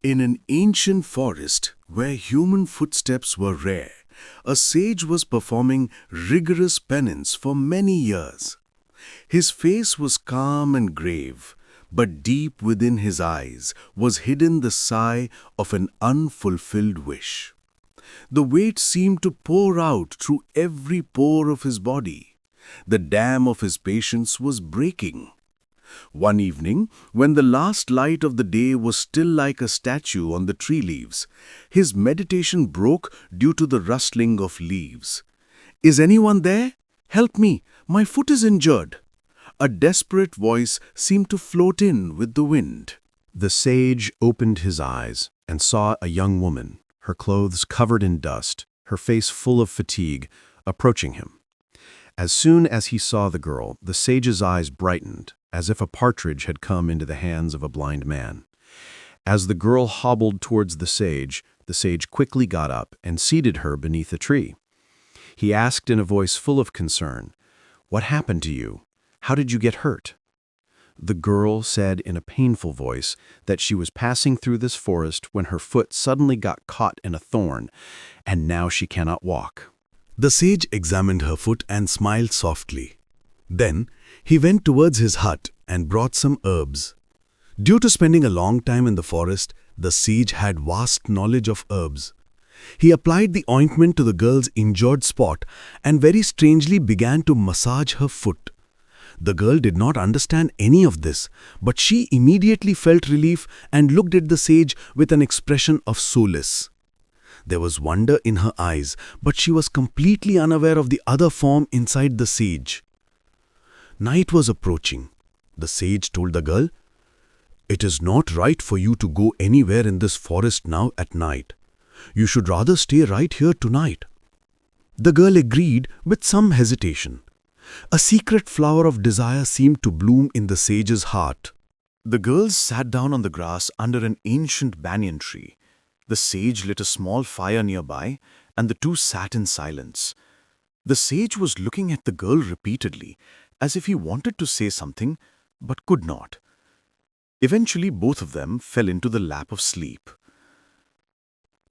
In an ancient forest where human footsteps were rare, a sage was performing rigorous penance for many years. His face was calm and grave, but deep within his eyes was hidden the sigh of an unfulfilled wish. The weight seemed to pour out through every pore of his body. The dam of his patience was breaking. One evening, when the last light of the day was still like a statue on the tree leaves, his meditation broke due to the rustling of leaves. "Is anyone there? Help me! My foot is injured!" A desperate voice seemed to float in with the wind. The sage opened his eyes and saw a young woman, her clothes covered in dust, her face full of fatigue, approaching him. As soon as he saw the girl, the sage's eyes brightened, as if a partridge had come into the hands of a blind man. As the girl hobbled towards the sage quickly got up and seated her beneath a tree. He asked in a voice full of concern, "What happened to you? How did you get hurt?" The girl said in a painful voice that she was passing through this forest when her foot suddenly got caught in a thorn, and now she cannot walk. The sage examined her foot and smiled softly. Then he went towards his hut and brought some herbs. Due to spending a long time in the forest, the sage had vast knowledge of herbs. He applied the ointment to the girl's injured spot and very strangely began to massage her foot. The girl did not understand any of this, but she immediately felt relief and looked at the sage with an expression of solace. There was wonder in her eyes, but she was completely unaware of the other form inside the sage. Night was approaching. The sage told the girl, "It is not right for you to go anywhere in this forest now at night. You should rather stay right here tonight." The girl agreed with some hesitation. A secret flower of desire seemed to bloom in the sage's heart. The girls sat down on the grass under an ancient banyan tree. The sage lit a small fire nearby, and the two sat in silence. The sage was looking at the girl repeatedly, as if he wanted to say something, but could not. Eventually, both of them fell into the lap of sleep.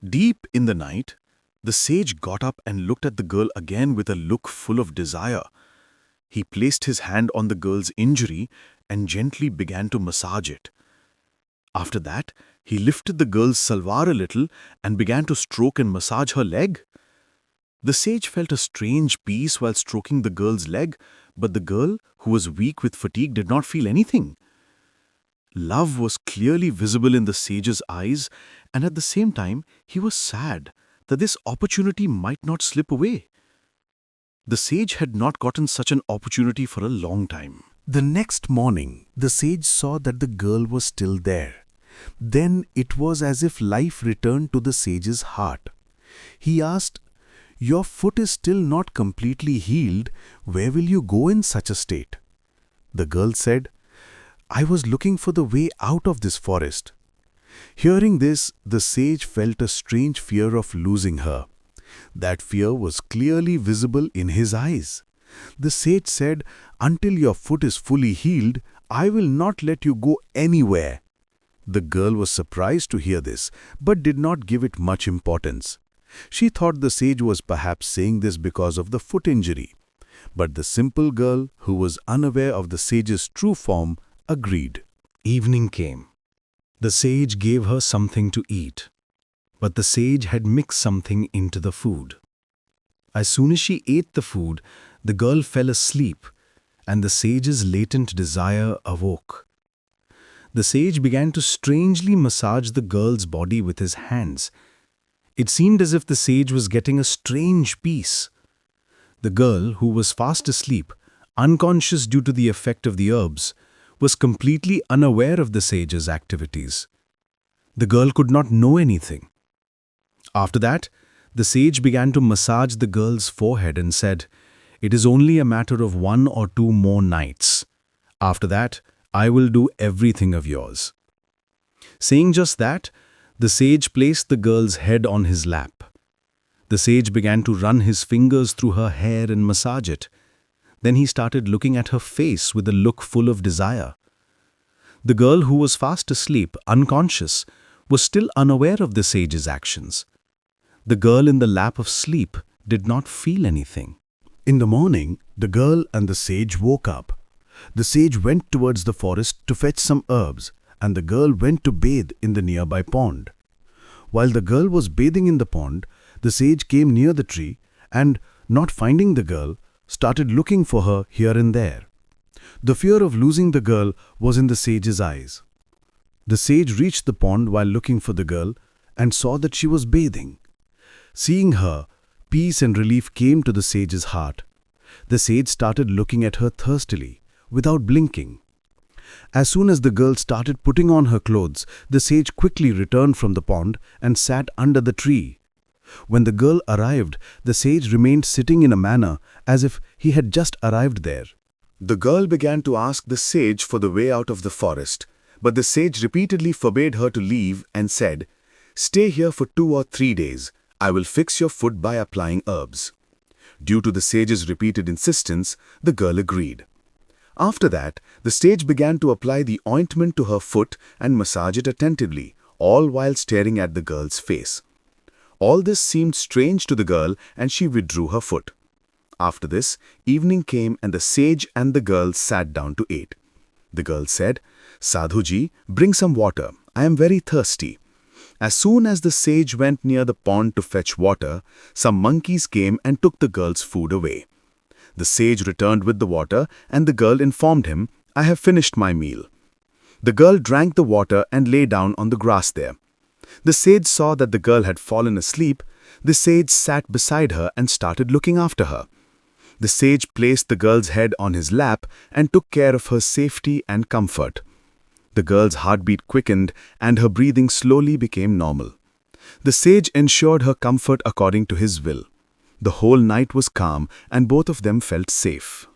Deep in the night, the sage got up and looked at the girl again with a look full of desire. He placed his hand on the girl's injury and gently began to massage it. After that, he lifted the girl's salwar a little and began to stroke and massage her leg. The sage felt a strange peace while stroking the girl's leg, but the girl, who was weak with fatigue, did not feel anything. Love was clearly visible in the sage's eyes, and at the same time, he was sad that this opportunity might not slip away. The sage had not gotten such an opportunity for a long time. The next morning, the sage saw that the girl was still there. Then it was as if life returned to the sage's heart. He asked, "Your foot is still not completely healed. Where will you go in such a state?" The girl said, "I was looking for the way out of this forest." Hearing this, the sage felt a strange fear of losing her. That fear was clearly visible in his eyes. The sage said, "Until your foot is fully healed, I will not let you go anywhere." The girl was surprised to hear this, but did not give it much importance. She thought the sage was perhaps saying this because of the foot injury. But the simple girl, who was unaware of the sage's true form, agreed. Evening came. The sage gave her something to eat, but the sage had mixed something into the food. As soon as she ate the food, the girl fell asleep, and the sage's latent desire awoke. The sage began to strangely massage the girl's body with his hands. It seemed as if the sage was getting a strange peace. The girl, who was fast asleep, unconscious due to the effect of the herbs, was completely unaware of the sage's activities. The girl could not know anything. After that, the sage began to massage the girl's forehead and said, "It is only a matter of 1 or 2 more nights. After that, I will do everything of yours." Saying just that, the sage placed the girl's head on his lap. The sage began to run his fingers through her hair and massage it. Then he started looking at her face with a look full of desire. The girl, who was fast asleep, unconscious, was still unaware of the sage's actions. The girl in the lap of sleep did not feel anything. In the morning, the girl and the sage woke up. The sage went towards the forest to fetch some herbs, and the girl went to bathe in the nearby pond. While the girl was bathing in the pond, the sage came near the tree and, not finding the girl, started looking for her here and there. The fear of losing the girl was in the sage's eyes. The sage reached the pond while looking for the girl and saw that she was bathing. Seeing her, peace and relief came to the sage's heart. The sage started looking at her thirstily, without blinking. As soon as the girl started putting on her clothes, the sage quickly returned from the pond and sat under the tree. When the girl arrived, the sage remained sitting in a manner as if he had just arrived there. The girl began to ask the sage for the way out of the forest, but the sage repeatedly forbade her to leave and said, "Stay here for 2 or 3 days. I will fix your foot by applying herbs." Due to the sage's repeated insistence, the girl agreed. After that, the sage began to apply the ointment to her foot and massage it attentively, all while staring at the girl's face. All this seemed strange to the girl and she withdrew her foot. After this, evening came and the sage and the girl sat down to eat. The girl said, "Sadhuji, bring some water. I am very thirsty." As soon as the sage went near the pond to fetch water, some monkeys came and took the girl's food away. The sage returned with the water and the girl informed him, "I have finished my meal." The girl drank the water and lay down on the grass there. The sage saw that the girl had fallen asleep. The sage sat beside her and started looking after her. The sage placed the girl's head on his lap and took care of her safety and comfort. The girl's heartbeat quickened and her breathing slowly became normal. The sage ensured her comfort according to his will. The whole night was calm and both of them felt safe.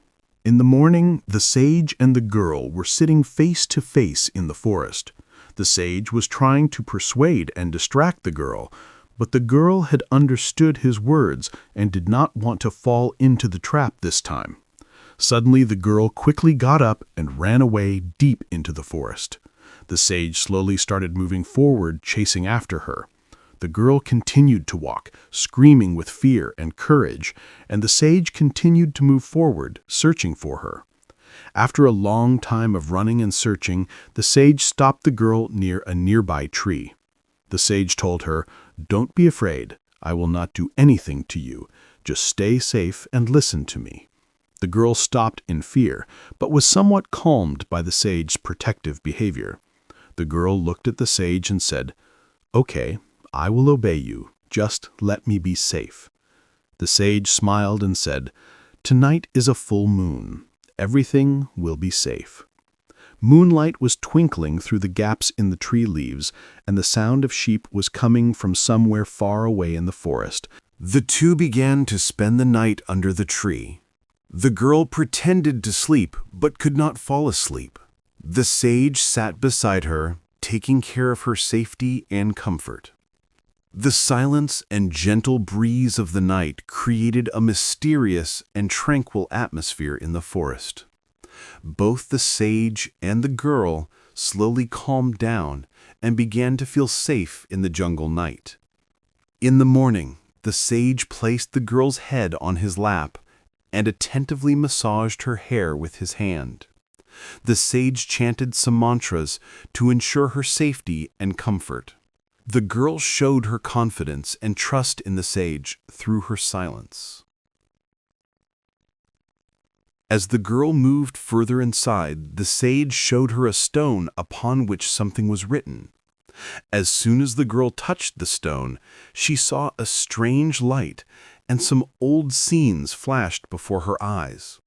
In the morning, the sage and the girl were sitting face to face in the forest. The sage was trying to persuade and distract the girl, but the girl had understood his words and did not want to fall into the trap this time. Suddenly, the girl quickly got up and ran away deep into the forest. The sage slowly started moving forward, chasing after her. The girl continued to walk, screaming with fear and courage, and the sage continued to move forward, searching for her. After a long time of running and searching, the sage stopped the girl near a nearby tree. The sage told her, "Don't be afraid. I will not do anything to you. Just stay safe and listen to me." The girl stopped in fear, but was somewhat calmed by the sage's protective behavior. The girl looked at the sage and said, "Okay, I will obey you. Just let me be safe." The sage smiled and said, "Tonight is a full moon. Everything will be safe." Moonlight was twinkling through the gaps in the tree leaves, and the sound of sheep was coming from somewhere far away in the forest. The two began to spend the night under the tree. The girl pretended to sleep, but could not fall asleep. The sage sat beside her, taking care of her safety and comfort. The silence and gentle breeze of the night created a mysterious and tranquil atmosphere in the forest. Both the sage and the girl slowly calmed down and began to feel safe in the jungle night. In the morning, the sage placed the girl's head on his lap and attentively massaged her hair with his hand. The sage chanted some mantras to ensure her safety and comfort. The girl showed her confidence and trust in the sage through her silence. As the girl moved further inside, the sage showed her a stone upon which something was written. As soon as the girl touched the stone, she saw a strange light and some old scenes flashed before her eyes.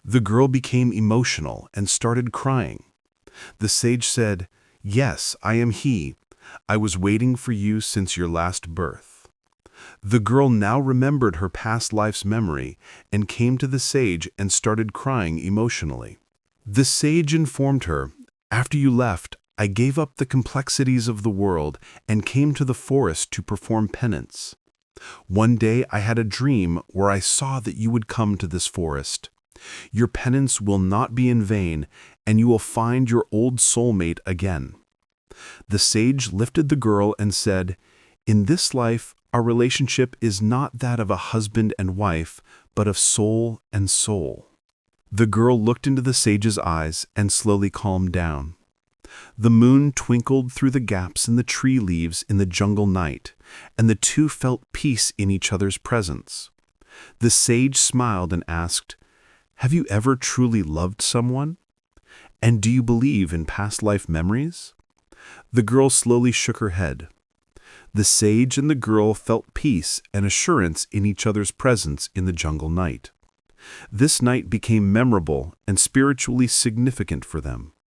The girl became emotional and started crying. The sage said, "Yes, I am he. I was waiting for you since your last birth." The girl now remembered her past life's memory and came to the sage and started crying emotionally. The sage informed her, "After you left, I gave up the complexities of the world and came to the forest to perform penance. One day I had a dream where I saw that you would come to this forest. Your penance will not be in vain, and you will find your old soulmate again. The sage lifted the girl and said, "In this life, our relationship is not that of a husband and wife, but of soul and soul." The girl looked into the sage's eyes and slowly calmed down. The moon twinkled through the gaps in the tree leaves in the jungle night, and the two felt peace in each other's presence. The sage smiled and asked, "Have you ever truly loved someone? And do you believe in past life memories?" The girl slowly shook her head. The sage and the girl felt peace and assurance in each other's presence in the jungle night. This night became memorable and spiritually significant for them.